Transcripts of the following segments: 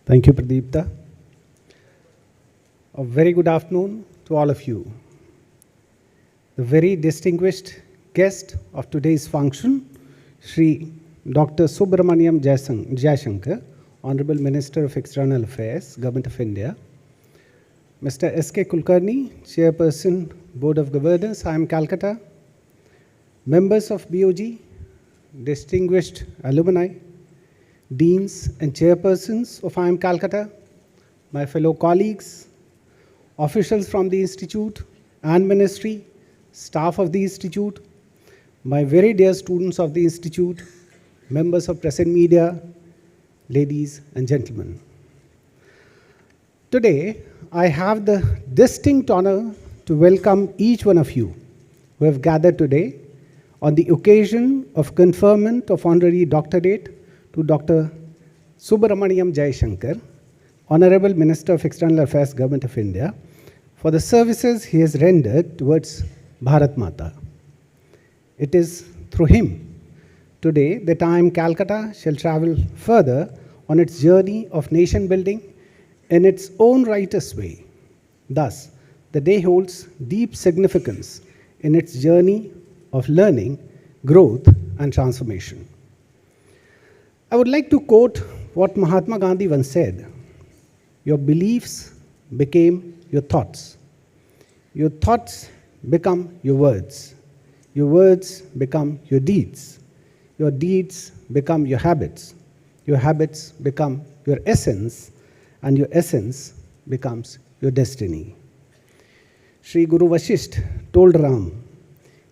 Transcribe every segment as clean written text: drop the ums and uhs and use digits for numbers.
Thank you, Pradeepta. A very good afternoon to all of you. The very distinguished guest of today's function, Shri Dr. Subramaniam Jaishankar, Honorable Minister of External Affairs, Government of India, Mr. S.K. Kulkarni, Chairperson, Board of Governors, IIM Calcutta, members of BOG, distinguished alumni, deans and chairpersons of IIM Calcutta, my fellow colleagues, officials from the Institute and Ministry, staff of the Institute, my very dear students of the Institute, members of press and media, ladies and gentlemen. Today, I have the distinct honor to welcome each one of you who have gathered today on the occasion of conferment of honorary doctorate to Dr. Subramaniam Jaishankar, Honorable Minister of External Affairs, Government of India, for the services he has rendered towards Bharat Mata. It is through him today that IIM Calcutta shall travel further on its journey of nation building in its own righteous way. Thus, the day holds deep significance in its journey of learning, growth, and transformation. I would like to quote what Mahatma Gandhi once said: "Your beliefs became your thoughts. Your thoughts become your words. Your words become your deeds. Your deeds become your habits. Your habits become your essence, and your essence becomes your destiny." Shri Guru Vashisht told Ram,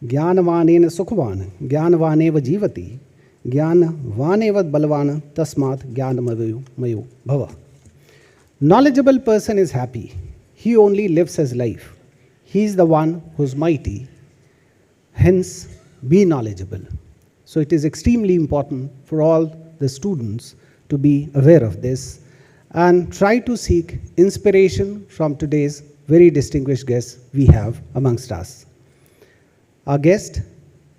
"Jnanavanena sukhvan, jnanavaneva jivati, jnanavaneva balvan, tasmat jnanamayo bhava." Knowledgeable person is happy. He only lives his life. He is the one who is mighty. Hence, be knowledgeable. So it is extremely important for all the students to be aware of this and try to seek inspiration from today's very distinguished guests we have amongst us. Our guest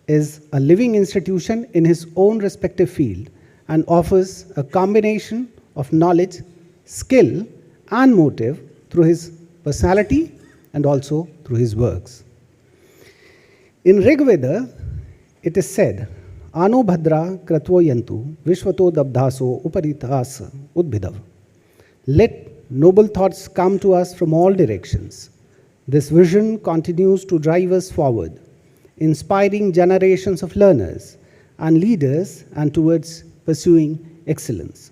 is a living institution in his own respective field and offers a combination of knowledge, skill, and motive through his personality and also through his works. In Rig Veda, it is said, "Ano bhadra kratvo yantu vishvato dabdhaso uparitas udbhidav." Let noble thoughts come to us from all directions. This vision continues to drive us forward, inspiring generations of learners and leaders and towards pursuing excellence.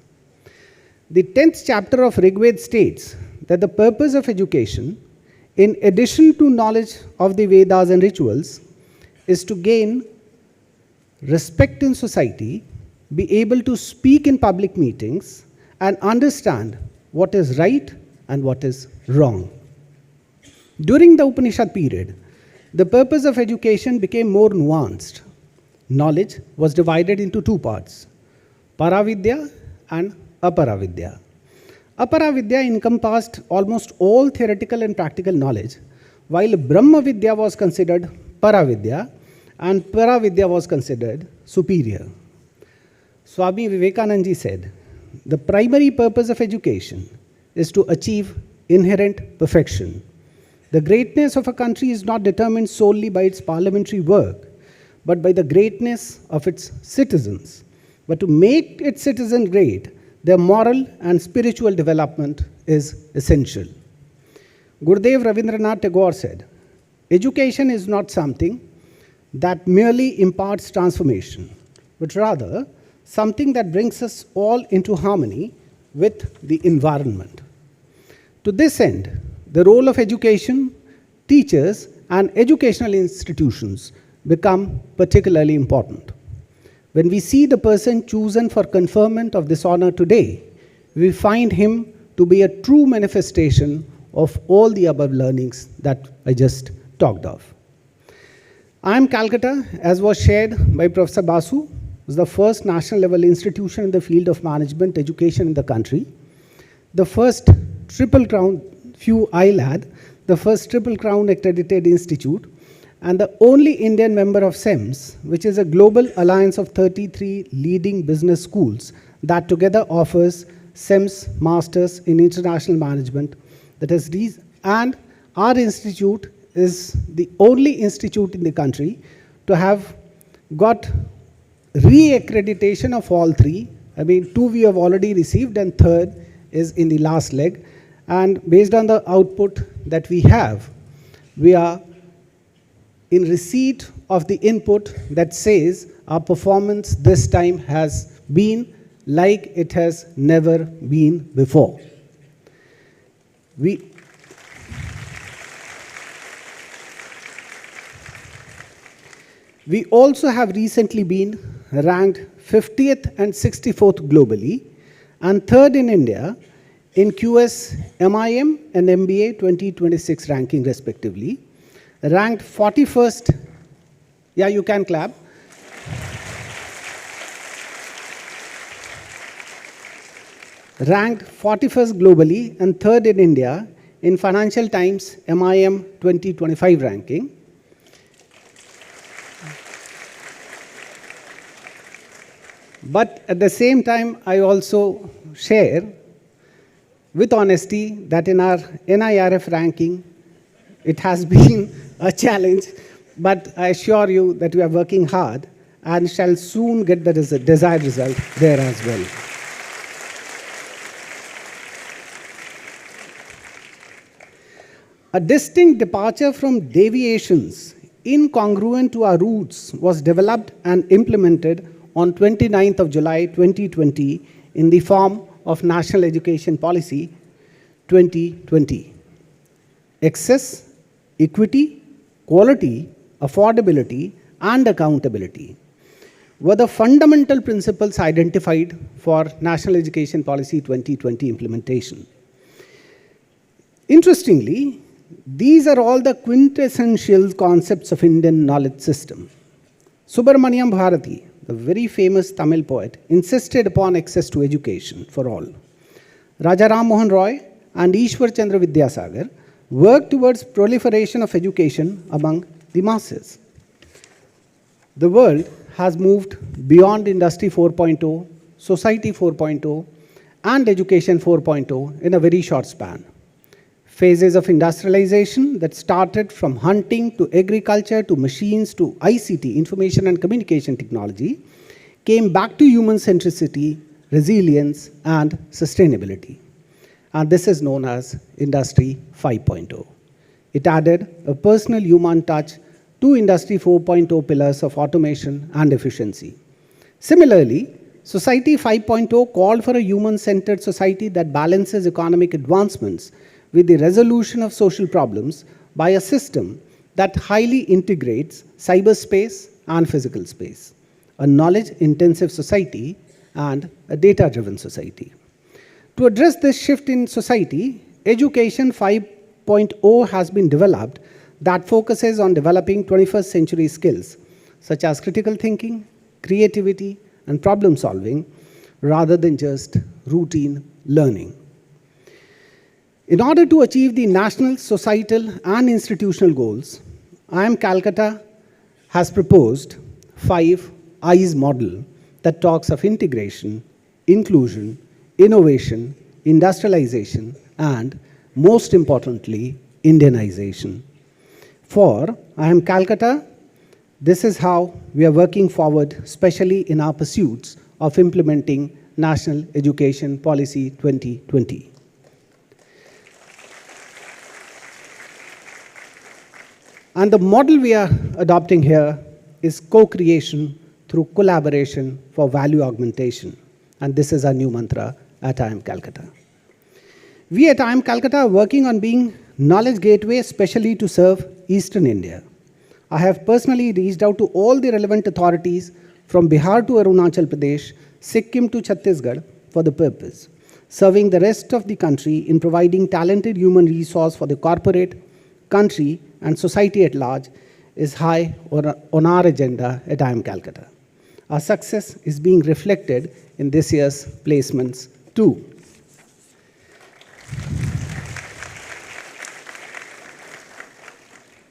The 10th chapter of Rig Veda states that the purpose of education, in addition to knowledge of the Vedas and rituals, is to gain respect in society, be able to speak in public meetings, and understand what is right and what is wrong. During the Upanishad period, the purpose of education became more nuanced. Knowledge was divided into two parts, Paravidya and Aparavidya. Aparavidya encompassed almost all theoretical and practical knowledge, while Brahmavidya was considered Paravidya and Paravidya was considered superior. Swami Vivekananda ji said, "The primary purpose of education is to achieve inherent perfection. The greatness of a country is not determined solely by its parliamentary work, but by the greatness of its citizens. But to make its citizens great, their moral and spiritual development is essential." Gurudev Rabindranath Tagore said, "Education is not something that merely imparts transformation, but rather something that brings us all into harmony with the environment." To this end, the role of education, teachers, and educational institutions become particularly important. When we see the person chosen for conferment of this honor today, we find him to be a true manifestation of all the above learnings that I just talked of. IIM Calcutta, as was shared by Professor Basu, was the first national level institution in the field of management education in the country, the first Triple Crown, few I'll add, the first Triple Crown accredited institute, and the only Indian member of SEMS, which is a global alliance of 33 leading business schools that together offers SIMS Masters in International Management. And our institute is the only institute in the country to have got re-accreditation of all three. I mean, 2 we have already received and 3rd is in the last leg. And based on the output that we have, we are in receipt of the input that says our performance this time has been like it has never been before. We also have recently been ranked 50th and 64th globally and 3rd in India in QS MIM and MBA 2026 ranking respectively. Ranked 41st, yeah, you can clap. Ranked 41st globally and 3rd in India in Financial Times MIM 2025 ranking. But at the same time, I also share with honesty that in our NIRF ranking, it has been a challenge, but I assure you that we are working hard and shall soon get the desired result there as well. A distinct departure from deviations incongruent to our roots was developed and implemented on 29th of July 2020 in the form of National Education Policy 2020. Access, equity, quality, affordability, and accountability were the fundamental principles identified for National Education Policy 2020 implementation. Interestingly, these are all the quintessential concepts of Indian knowledge system. Subramaniam Bharati, the very famous Tamil poet, insisted upon access to education for all. Raja Ram Mohan Roy and Ishwar Chandra Vidyasagar worked towards proliferation of education among the masses. The world has moved beyond Industry 4.0, Society 4.0, and Education 4.0 in a very short span. Phases of industrialization that started from hunting to agriculture to machines to ICT, information and communication technology, came back to human centricity, resilience, and sustainability. And this is known as Industry 5.0. It added a personal human touch to Industry 4.0 pillars of automation and efficiency. Similarly, Society 5.0 called for a human-centered society that balances economic advancements with the resolution of social problems by a system that highly integrates cyberspace and physical space, a knowledge-intensive society and a data-driven society. To address this shift in society, Education 5.0 has been developed that focuses on developing 21st century skills such as critical thinking, creativity, and problem solving rather than just routine learning. In order to achieve the national, societal, and institutional goals, IIM Calcutta has proposed 5 I's model that talks of integration, inclusion, innovation, industrialization, and most importantly, Indianization. For IIM Calcutta, this is how we are working forward, especially in our pursuits of implementing National Education Policy 2020. And the model we are adopting here is co-creation through collaboration for value augmentation. And this is our new mantra at IIM Calcutta. We at IIM Calcutta are working on being knowledge gateway, especially to serve Eastern India. I have personally reached out to all the relevant authorities from Bihar to Arunachal Pradesh, Sikkim to Chhattisgarh for the purpose, serving the rest of the country in providing talented human resource for the corporate, country, and society at large is high on our agenda at IIM Calcutta. Our success is being reflected in this year's placements too.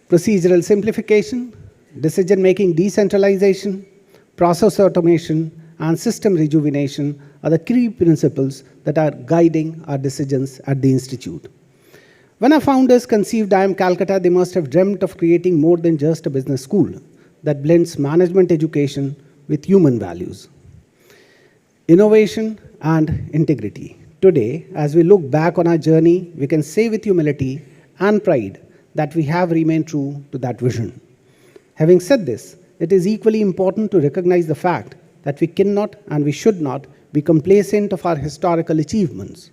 Procedural simplification, decision-making decentralization, process automation, and system rejuvenation are the key principles that are guiding our decisions at the Institute. When our founders conceived IIM Calcutta, they must have dreamt of creating more than just a business school that blends management education with human values, innovation, and integrity. Today, as we look back on our journey, we can say with humility and pride that we have remained true to that vision. Having said this, it is equally important to recognize the fact that we cannot and we should not be complacent of our historical achievements,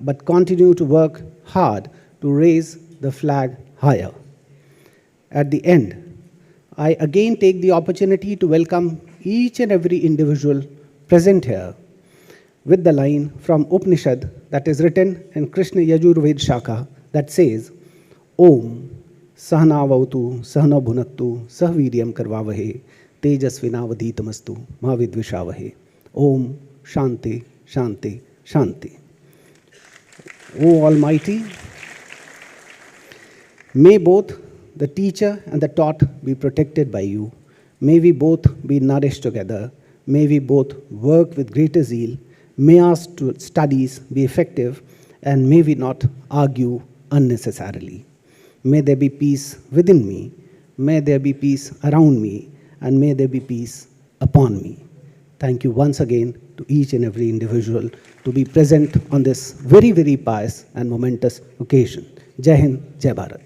but continue to work hard to raise the flag higher. At the end, I again take the opportunity to welcome each and every individual present here with the line from Upanishad that is written in Krishna Yajurved Shaka that says, Om Sahanavautu Sahana Bhunattu Sahviryam Karvavahe Tejasvinavaditamastu Mavidvishavahe. Om Shanti Shanti Shanti. O Almighty, may both the teacher and the taught be protected by you. May we both be nourished together. May we both work with greater zeal. May our studies be effective, and may we not argue unnecessarily. May there be peace within me. May there be peace around me, and may there be peace upon me. Thank you once again to each and every individual to be present on this very, very pious and momentous occasion. Jai Hind, Jai Bharat.